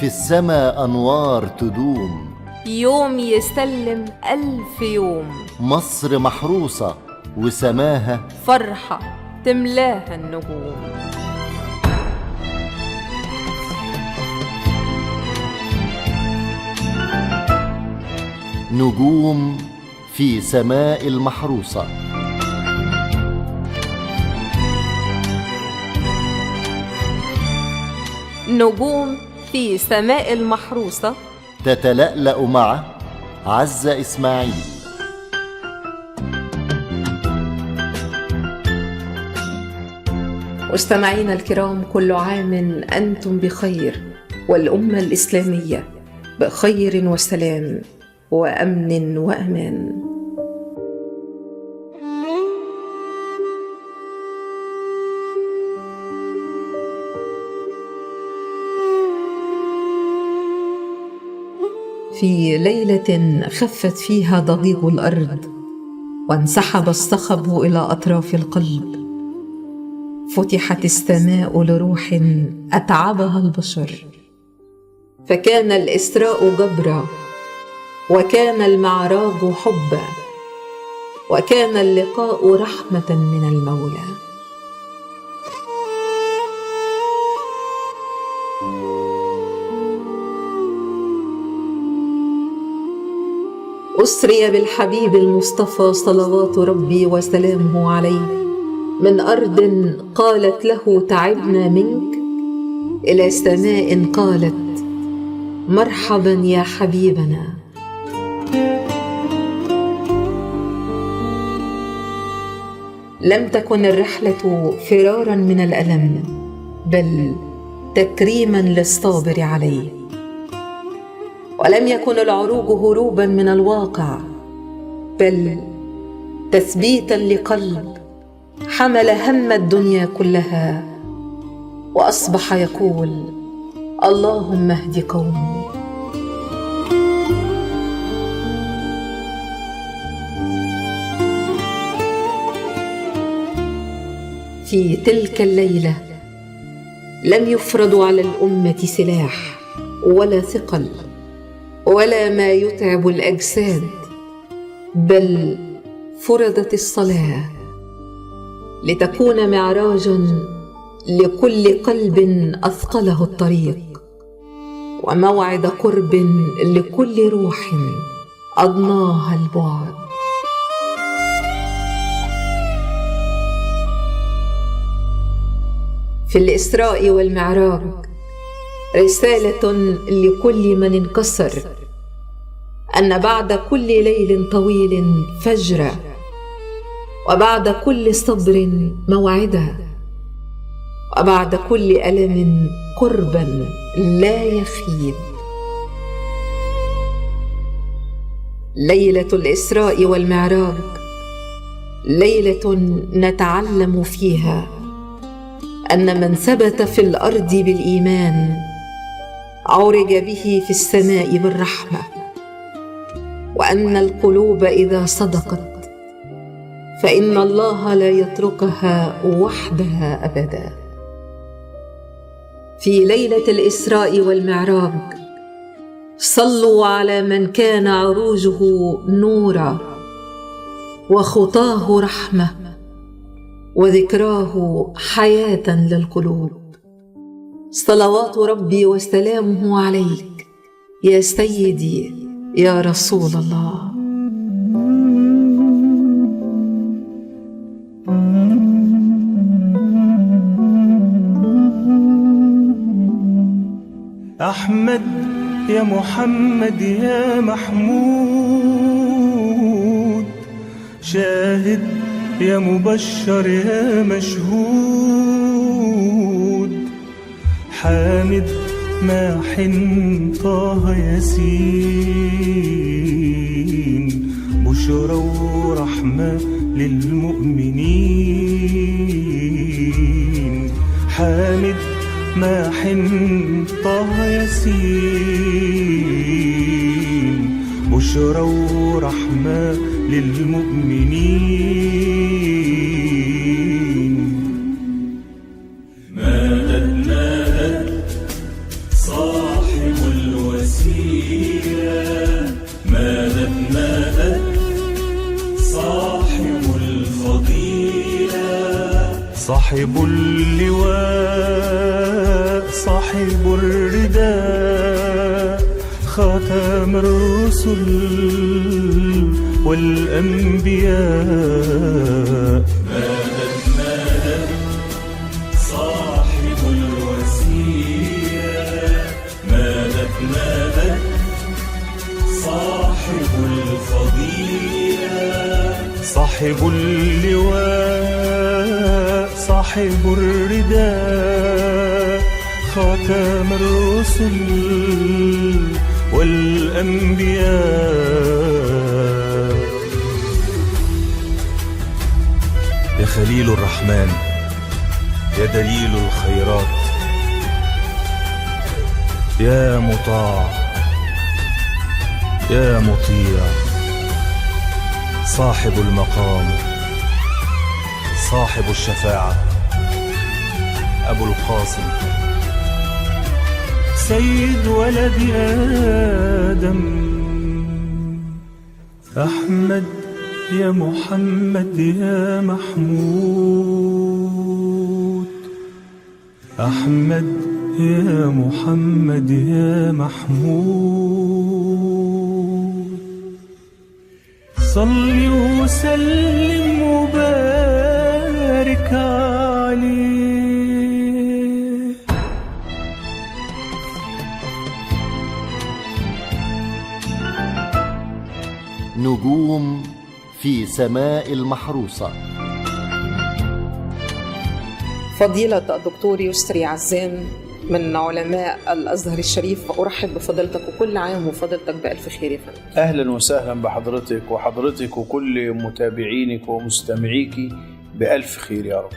السما أنوار تدوم، يوم يسلم 1000 يوم. مصر محروسة وسماها فرحة تملاها النجوم. نجوم في سماء المحروسة. نجوم في سماء المحروسة تتلألأ مع عزة إسماعيل. مستمعينا الكرام، كل عام أنتم بخير، والأمة الإسلامية بخير وسلام وأمن وأمان. في ليلة خفت فيها ضجيج الأرض وانسحب الصخب إلى أطراف القلب، فتحت السماء لروح أتعبها البشر، فكان الإسراء جبرا، وكان المعراج حبا، وكان اللقاء رحمة من المولى. أسري بالحبيب المصطفى صلوات ربي وسلامه عليه من أرض قالت له تعبنا منك إلى سماء قالت مرحبا يا حبيبنا. لم تكن الرحلة فرارا من الألم، بل تكريما للصابر عليه، ولم يكن العروج هروبا من الواقع، بل تثبيتا لقلب حمل هم الدنيا كلها وأصبح يقول اللهم اهد قومي. في تلك الليلة لم يفرض على الأمة سلاح ولا ثقل ولا ما يتعب الأجساد، بل فرضت الصلاة لتكون معراجا لكل قلب أثقله الطريق، وموعد قرب لكل روح أضناها البعد. في الإسراء والمعراج رسالة لكل من انكسر، أن بعد كل ليل طويل فجرا، وبعد كل صبر موعدا، وبعد كل ألم قربا لا يخيب. ليلة الإسراء والمعراج ليلة نتعلم فيها أن من ثبت في الأرض بالإيمان عرج به في السماء بالرحمة، وأن القلوب إذا صدقت فإن الله لا يتركها وحدها أبدا. في ليلة الإسراء والمعراج صلوا على من كان عروجه نورا وخطاه رحمة وذكراه حياة للقلوب. صلوات ربي وسلامه عليك يا سيدي يا رسول الله. أحمد يا محمد يا محمود، شاهد يا مبشر يا مشهود، حامد ماحن طه ياسين، بشرى ورحمة للمؤمنين. حامد ماحن طه ياسين، بشرى ورحمة للمؤمنين. مدد مدد صاحب صاحب اللواء صاحب الرداء خاتم الرسل والأنبياء مدد صاحب الوسيلة مدد صاحب الفضيلة صاحب اللواء صاحب الرداء خاتم الرسل والأنبياء يا خليل الرحمن يا دليل الخيرات يا مطاع يا مطيع صاحب المقام صاحب الشفاعة أبو القاسم سيد ولد آدم أحمد يا محمد يا محمود أحمد يا محمد يا محمود صل وسلم وبارك عليه. نجوم في سماء المحروسة. فضيلة الدكتور يسري عزام من علماء الأزهر الشريف، أرحب بفضيلتك وكل عام وفضيلتك بألف خير يا فندم. أهلا وسهلا بحضرتك وحضرتك وكل متابعينك ومستمعيك بألف خير يا رب.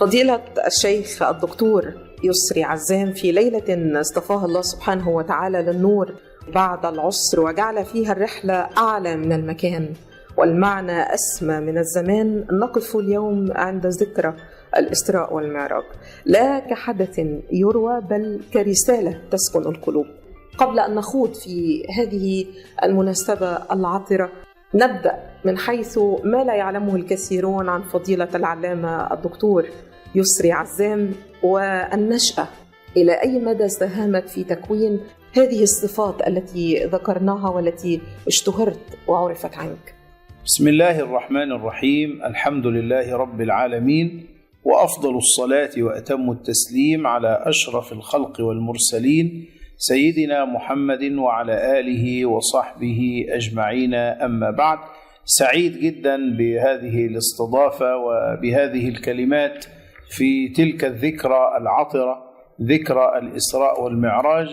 فضيلة الشيخ الدكتور يسري عزام، في ليلة اصطفاها الله سبحانه وتعالى للنور بعد العسر وجعل فيها الرحلة أعلى من المكان والمعنى أسمى من الزمان، نقف اليوم عند ذكرى الإسراء والمعراج، لا كحدث يروى بل كرسالة تسكن القلوب. قبل أن نخوض في هذه المناسبة العطرة، نبدأ من حيث ما لا يعلمه الكثيرون عن فضيلة العلامة الدكتور يسري عزام والنشأة. إلى أي مدى ساهمت في تكوين هذه الصفات التي ذكرناها والتي اشتهرت وعرفت عنك؟ بسم الله الرحمن الرحيم، الحمد لله رب العالمين، وأفضل الصلاة وأتم التسليم على أشرف الخلق والمرسلين سيدنا محمد وعلى آله وصحبه أجمعين. أما بعد، سعيد جدا بهذه الاستضافة وبهذه الكلمات في تلك الذكرى العطرة، ذكرى الإسراء والمعراج.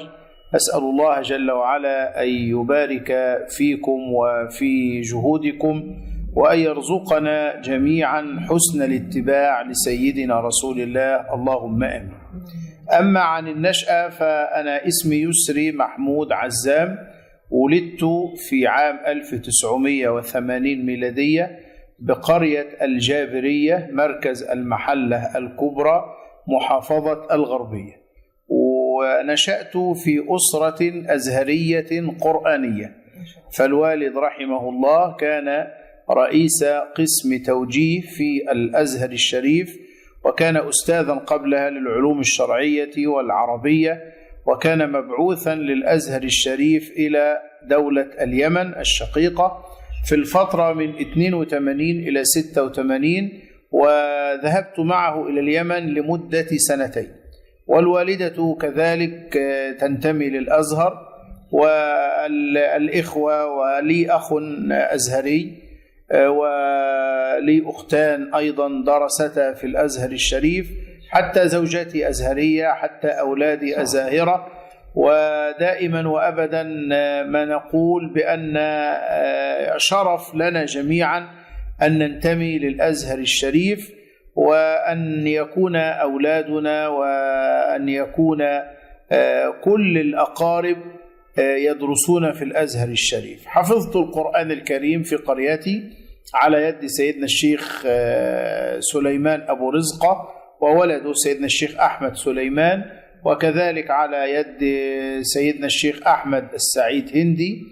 أسأل الله جل وعلا أن يبارك فيكم وفي جهودكم وأن يرزقنا جميعا حسن الاتباع لسيدنا رسول الله، اللهم آمين. أما عن النشأة، فأنا اسمي يسري محمود عزام، ولدت في عام 1980 ميلادية بقرية الجابرية، مركز المحلة الكبرى، محافظة الغربية. ونشأت في أسرة أزهرية قرآنية، فالوالد رحمه الله كان رئيس قسم توجيه في الأزهر الشريف، وكان أستاذا قبلها للعلوم الشرعية والعربية، وكان مبعوثا للأزهر الشريف إلى دولة اليمن الشقيقة في الفترة من 82 إلى 86، وذهبت معه إلى اليمن لمدة 2. والوالدة كذلك تنتمي للأزهر، والإخوة ولي أخ أزهري ولي أختان أيضا درستا في الأزهر الشريف، حتى زوجتي أزهرية، حتى أولادي أزاهرة. ودائما وأبدا ما نقول بأن شرف لنا جميعا أن ننتمي للأزهر الشريف، وأن يكون أولادنا وأن يكون كل الأقارب يدرسون في الأزهر الشريف. حفظت القرآن الكريم في قريتي على يد سيدنا الشيخ سليمان أبو رزقة وولده سيدنا الشيخ أحمد سليمان، وكذلك على يد سيدنا الشيخ أحمد السعيد هندي،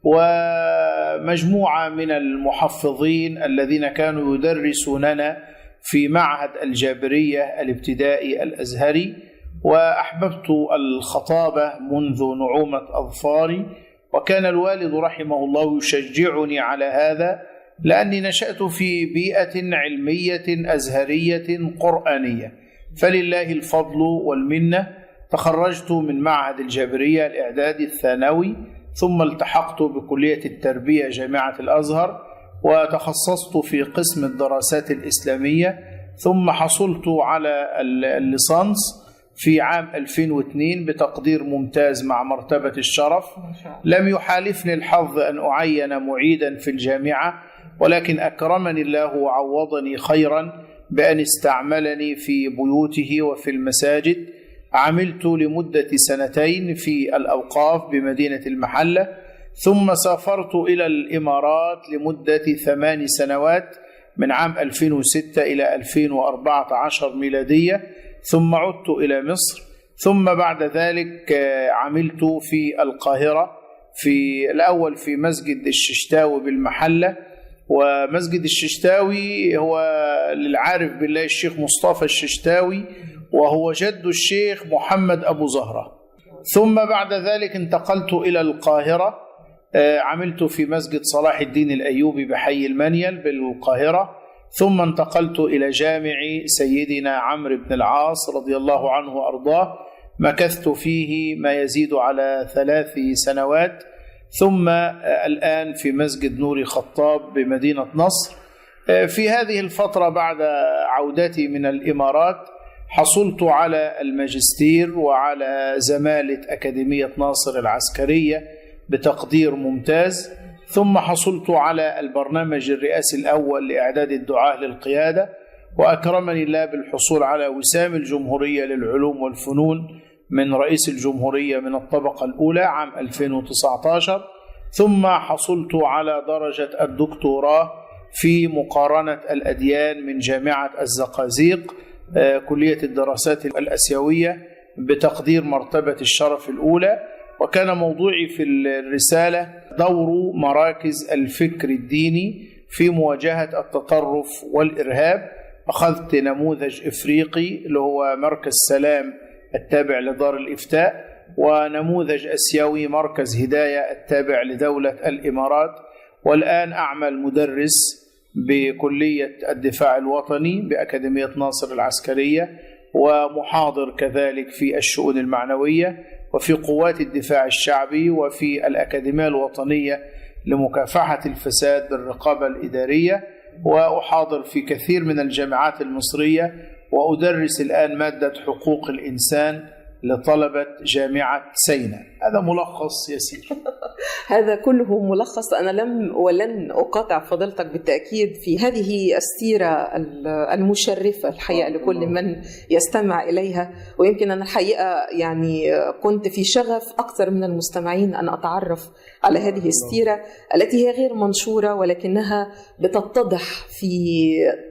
ومجموعة من المحفظين الذين كانوا يدرسوننا في معهد الجابرية الابتدائي الأزهري. وأحببت الخطابة منذ نعومة أظفاري، وكان الوالد رحمه الله يشجعني على هذا، لأني نشأت في بيئة علمية أزهرية قرآنية، فلله الفضل والمنة. تخرجت من معهد الجابرية الإعدادي الثانوي، ثم التحقت بكلية التربية جامعة الأزهر، وتخصصت في قسم الدراسات الإسلامية، ثم حصلت على الليسانس في عام 2002 بتقدير ممتاز مع مرتبة الشرف. لم يحالفني الحظ أن أعين معيدا في الجامعة، ولكن أكرمني الله وعوضني خيرا بأن استعملني في بيوته وفي المساجد. عملت لمدة 2 في الأوقاف بمدينة المحلة، ثم سافرت إلى الإمارات لمدة 8 سنوات من عام 2006 إلى 2014 ميلادية، ثم عدت إلى مصر، ثم بعد ذلك عملت في القاهرة، في الأول في مسجد الششتاوي بالمحلة. ومسجد الششتاوي هو للعارف بالله الشيخ مصطفى الششتاوي، وهو جد الشيخ محمد أبو زهرة. ثم بعد ذلك انتقلت إلى القاهرة، عملت في مسجد صلاح الدين الأيوبي بحي المنيل بالقاهرة، ثم انتقلت إلى جامع سيدنا عمرو بن العاص رضي الله عنه وأرضاه، مكثت فيه ما يزيد على 3 سنوات، ثم الآن في مسجد نوري خطاب بمدينة نصر. في هذه الفترة بعد عودتي من الإمارات حصلت على الماجستير وعلى زمالة أكاديمية ناصر العسكرية بتقدير ممتاز، ثم حصلت على البرنامج الرئاسي الأول لإعداد الدعاة للقيادة، وأكرمني الله بالحصول على وسام الجمهورية للعلوم والفنون من رئيس الجمهورية من الطبقة الأولى عام 2019. ثم حصلت على درجة الدكتوراه في مقارنة الأديان من جامعة الزقازيق كلية الدراسات الآسيوية بتقدير مرتبة الشرف الأولى. وكان موضوعي في الرسالة دور مراكز الفكر الديني في مواجهة التطرف والإرهاب. أخذت نموذج إفريقي اللي هو مركز سلام التابع لدار الإفتاء، ونموذج أسيوي مركز هداية التابع لدولة الإمارات، والآن أعمل مدرس بكلية الدفاع الوطني بأكاديمية ناصر العسكرية، ومحاضر كذلك في الشؤون المعنوية وفي قوات الدفاع الشعبي وفي الأكاديمية الوطنية لمكافحة الفساد بالرقابة الإدارية، وأحاضر في كثير من الجامعات المصرية، وأدرس الآن مادة حقوق الإنسان لطلبة جامعة سيناء. هذا ملخص يسير. هذا كله ملخص. أنا لم ولن أقاطع فضيلتك بالتأكيد في هذه السيرة المشرفة الحقيقة لكل من يستمع إليها، ويمكن أنا الحقيقة يعني كنت في شغف أكثر من المستمعين أن أتعرف على هذه السيرة التي هي غير منشورة، ولكنها بتتضح في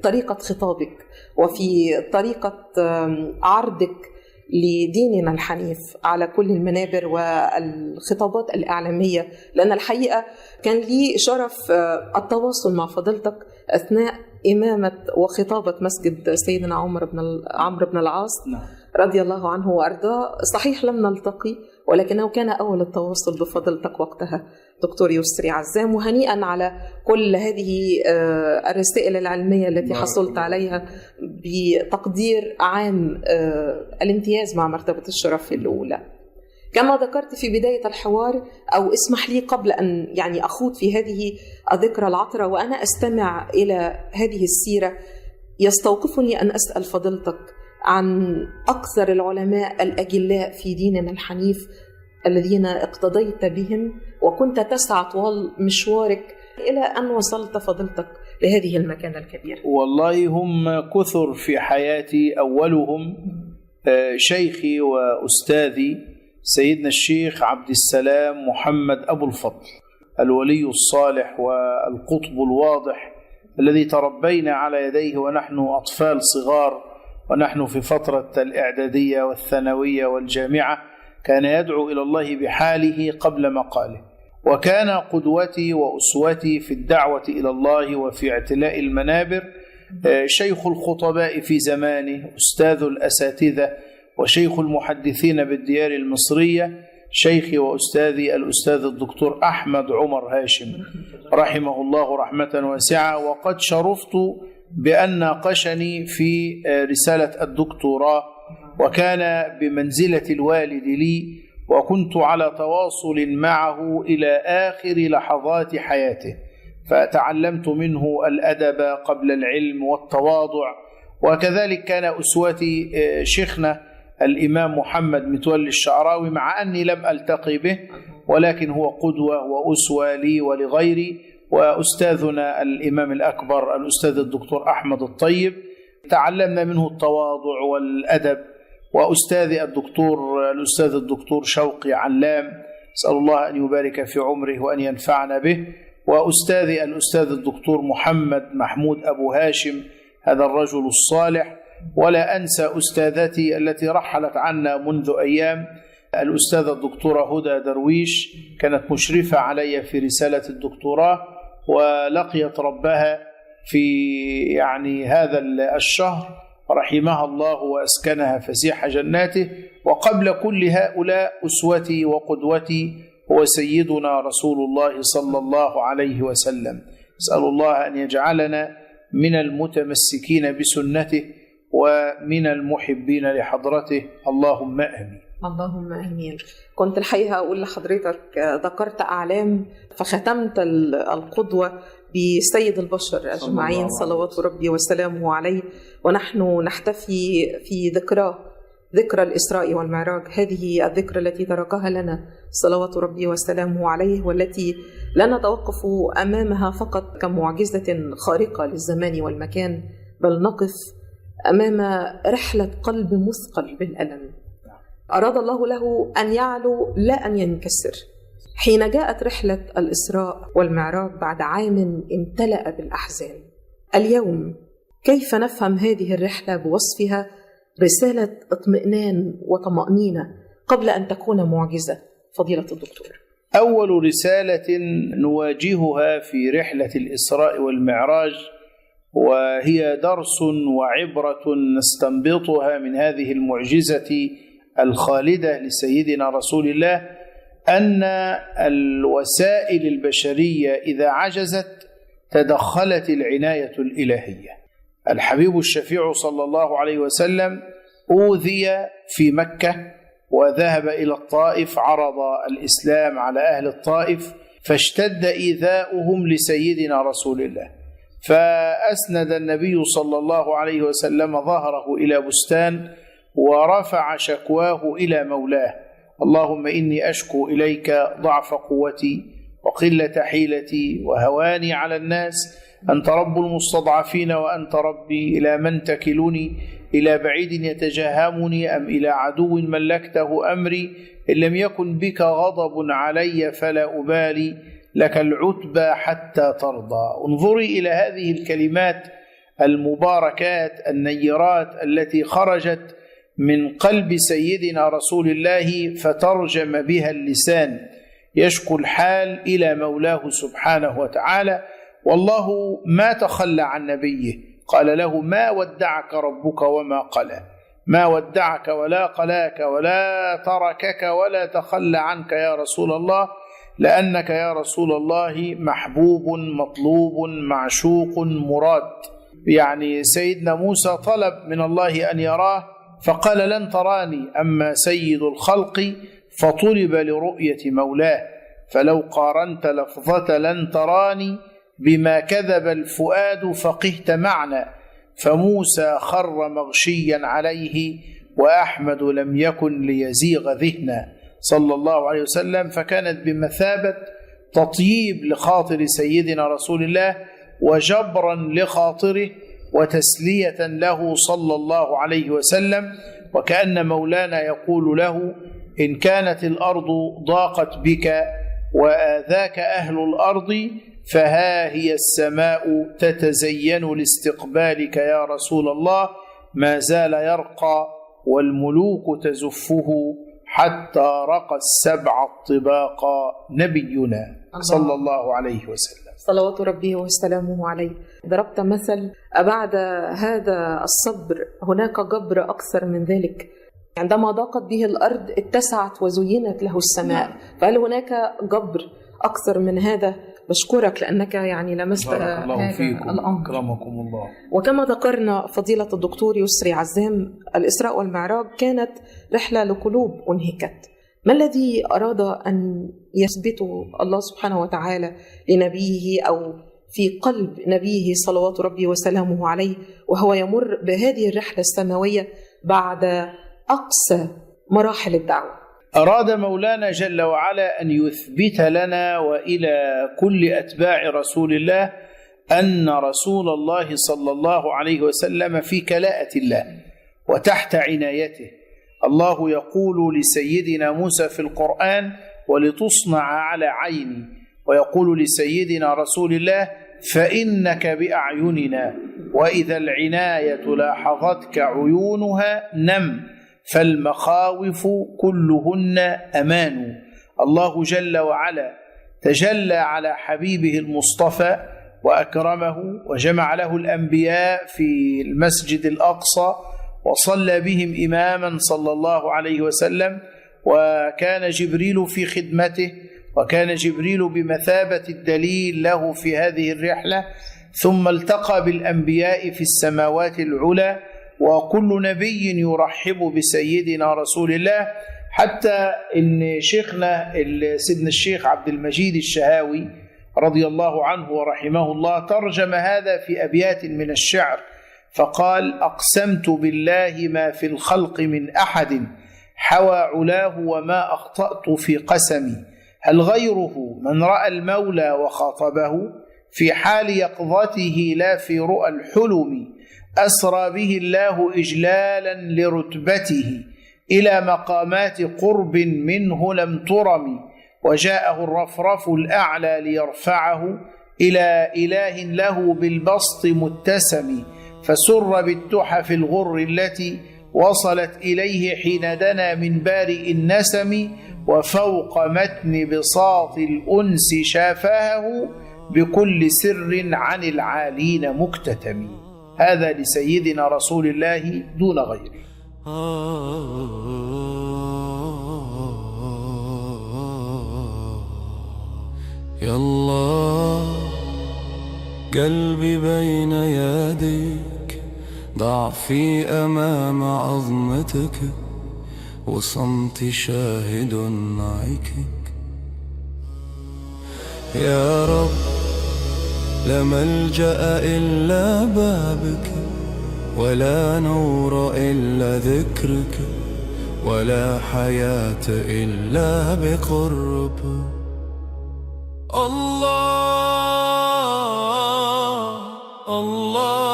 طريقة خطابك وفي طريقة عرضك لديننا الحنيف على كل المنابر والخطابات الإعلامية. لأن الحقيقة كان لي شرف التواصل مع فضيلتك أثناء إمامة وخطابة مسجد سيدنا عمرو بن العاص رضي الله عنه وأرضاه. صحيح لم نلتقي، ولكنه كان أول التواصل بفضيلتك وقتها دكتور يسري عزام. وهنيئا على كل هذه الرسائل العلمية التي حصلت عليها بتقدير عام الامتياز مع مرتبة الشرف الأولى. كما ذكرت في بداية الحوار، أو اسمح لي قبل أن يعني أخوض في هذه الذكرى العطرة وأنا أستمع إلى هذه السيرة، يستوقفني أن أسأل فضيلتك عن أكثر العلماء الأجلاء في ديننا الحنيف الذين اقتضيت بهم وكنت تسعى طوال مشوارك إلى أن وصلت فضيلتك لهذه المكانة الكبيرة. والله هم كثر في حياتي. أولهم شيخي وأستاذي سيدنا الشيخ عبد السلام محمد أبو الفضل، الولي الصالح والقطب الواضح الذي تربينا على يديه ونحن أطفال صغار، ونحن في فترة الإعدادية والثانوية والجامعة. كان يدعو إلى الله بحاله قبل مقاله، وكان قدوتي وأسوتي في الدعوة إلى الله وفي اعتلاء المنابر، شيخ الخطباء في زمانه، أستاذ الأساتذة وشيخ المحدثين بالديار المصرية، شيخي وأستاذي الأستاذ الدكتور أحمد عمر هاشم رحمه الله رحمة واسعة. وقد شرفت بأن ناقشني في رسالة الدكتوراه، وكان بمنزلة الوالد لي، وكنت على تواصل معه إلى آخر لحظات حياته، فتعلمت منه الأدب قبل العلم والتواضع. وكذلك كان أسوتي شيخنا الإمام محمد متولي الشعراوي، مع أني لم ألتقي به، ولكن هو قدوة وأسوة لي ولغيري. وأستاذنا الإمام الأكبر الأستاذ الدكتور أحمد الطيب تعلمنا منه التواضع والأدب. وأستاذي الأستاذ الدكتور شوقي علام، أسأل الله أن يبارك في عمره وأن ينفعنا به. وأستاذي الأستاذ الدكتور محمد محمود أبو هاشم، هذا الرجل الصالح. ولا أنسى أستاذتي التي رحلت عنا منذ أيام، الأستاذة الدكتورة هدى درويش، كانت مشرفة علي في رسالة الدكتوراه، ولقيت ربها في هذا الشهر، رحمها الله وأسكنها فسيح جناته. وقبل كل هؤلاء أسوتي وقدوتي هو سيدنا رسول الله صلى الله عليه وسلم. أسأل الله أن يجعلنا من المتمسكين بسنته ومن المحبين لحضرته، اللهم آمين. اللهم آمين. كنت الحقيقة أقول لحضرتك، ذكرت أعلام فختمت القدوة بسيد البشر أجمعين صلوات ربي وسلامه عليه، ونحن نحتفي في ذكرى الإسراء والمعراج، هذه الذكرى التي تركها لنا صلوات ربي وسلامه عليه، والتي لا نتوقف أمامها فقط كمعجزة خارقة للزمان والمكان، بل نقف أمام رحلة قلب مثقل بالألم أراد الله له أن يعلو لا أن ينكسر. حين جاءت رحلة الإسراء والمعراج بعد عام امتلأ بالأحزان، اليوم كيف نفهم هذه الرحلة بوصفها رسالة اطمئنان وطمأنينة قبل أن تكون معجزة؟ فضيلة الدكتور، أول رسالة نواجهها في رحلة الإسراء والمعراج، وهي درس وعبرة نستنبطها من هذه المعجزة الخالدة لسيدنا رسول الله، أن الوسائل البشرية إذا عجزت تدخلت العناية الإلهية. الحبيب الشفيع صلى الله عليه وسلم أوذي في مكة وذهب إلى الطائف، عرض الإسلام على أهل الطائف فاشتد إيذاؤهم لسيدنا رسول الله، فأسند النبي صلى الله عليه وسلم ظهره إلى بستان ورفع شكواه إلى مولاه: اللهم إني أشكو إليك ضعف قوتي وقلة حيلتي وهواني على الناس، أنت رب المستضعفين وأنت ربي، إلى من تكلني؟ إلى بعيد يتجهمني أم إلى عدو ملكته أمري؟ إن لم يكن بك غضب علي فلا أبالي، لك العتبى حتى ترضى. انظري إلى هذه الكلمات المباركات النيرات التي خرجت من قلب سيدنا رسول الله، فترجم بها اللسان، يشكو الحال إلى مولاه سبحانه وتعالى. والله ما تخلى عن نبيه، قال له: ما ودعك ربك وما قلى، ما ودعك ولا قلاك ولا تركك ولا تخلى عنك يا رسول الله، لأنك يا رسول الله محبوب مطلوب معشوق مراد. سيدنا موسى طلب من الله أن يراه فقال: لن تراني، أما سيد الخلق فطلب لرؤية مولاه، فلو قارنت لفظة لن تراني بما كذب الفؤاد فقهت معنى، فموسى خر مغشيا عليه وأحمد لم يكن ليزيغ ذهنا صلى الله عليه وسلم. فكانت بمثابة تطييب لخاطر سيدنا رسول الله وجبرا لخاطره وتسلية له صلى الله عليه وسلم، وكأن مولانا يقول له: إن كانت الأرض ضاقت بك وآذاك أهل الأرض فها هي السماء تتزين لاستقبالك يا رسول الله، ما زال يرقى والملوك تزفه حتى رقى السبع الطباق نبينا صلى الله عليه وسلم صلوات ربي وسلامه عليه. ضربت مثل: أبعد هذا الصبر هناك جبر أكثر من ذلك؟ عندما ضاقت به الأرض اتسعت وزينت له السماء، فهل هناك جبر أكثر من هذا؟ بشكرك لأنك يعني لمست الله فيكم الأمر. أكرمكم الله. وكما ذكرنا فضيلة الدكتور يسري عزام، الإسراء والمعراج كانت رحلة لقلوب أنهكت. ما الذي أراد أن يثبته الله سبحانه وتعالى لنبيه أو في قلب نبيه صلوات ربي وسلامه عليه وهو يمر بهذه الرحلة السماوية بعد أقصى مراحل الدعوة؟ أراد مولانا جل وعلا أن يثبت لنا وإلى كل أتباع رسول الله أن رسول الله صلى الله عليه وسلم في كلاءة الله وتحت عنايته. الله يقول لسيدنا موسى في القرآن: ولتصنع على عيني، ويقول لسيدنا رسول الله: فإنك بأعيننا، وإذا العناية لاحظتك عيونها نم، فالمخاوف كلهن أمان. الله جل وعلا تجلى على حبيبه المصطفى وأكرمه وجمع له الأنبياء في المسجد الأقصى وصلى بهم إماما صلى الله عليه وسلم، وكان جبريل في خدمته، وكان جبريل بمثابة الدليل له في هذه الرحلة. ثم التقى بالأنبياء في السماوات العلى، وكل نبي يرحب بسيدنا رسول الله، حتى إن شيخنا سيدنا الشيخ عبد المجيد الشهاوي رضي الله عنه ورحمه الله ترجم هذا في أبيات من الشعر فقال: أقسمت بالله ما في الخلق من أحد حوى علاه وما أخطأت في قسمي، هل غيره من رأى المولى وخاطبه في حال يقظته لا في رؤى الحلم، أسرى به الله إجلالا لرتبته إلى مقامات قرب منه لم ترم، وجاءه الرفرف الأعلى ليرفعه إلى إله له بالبسط متسم، فسر بالتحف الغر التي وصلت إليه حين دنا من بارئ النسم، وفوق متن بساط الأنس شافاه بكل سر عن العالين مكتتم. هذا لسيدنا رسول الله دون غيره. يا الله قلبي بين يديك، ضعفي أمام عظمتك، وصمتي شاهد معك. يا رب لا ملجأ إلا بابك، ولا نور إلا ذكرك، ولا حياة إلا بقربك. الله الله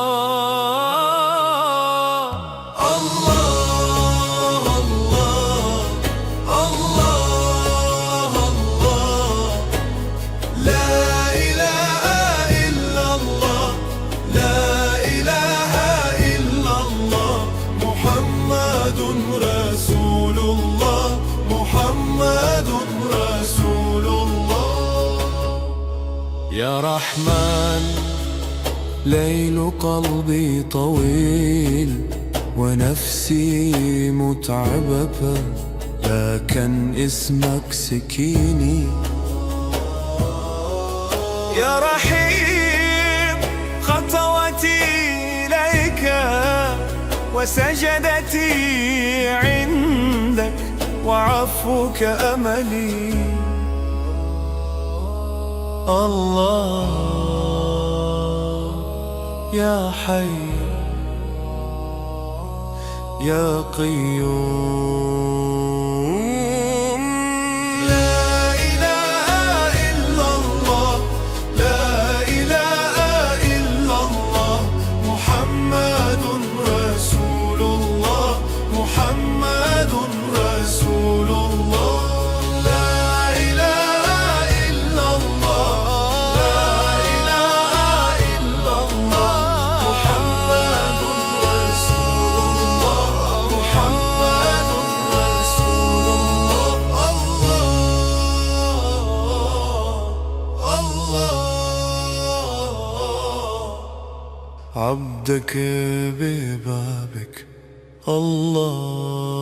يا رحمن. ليل قلبي طويل ونفسي متعبة، لكن اسمك سكيني. يا رحيم خطوتي إليك وسجدتي عندك، وعفوك أملي. الله يا حي يا قيوم، لا إله إلا الله، لا إله إلا الله، محمد رسول الله، محمد رسول الله. عبدك ببابك الله.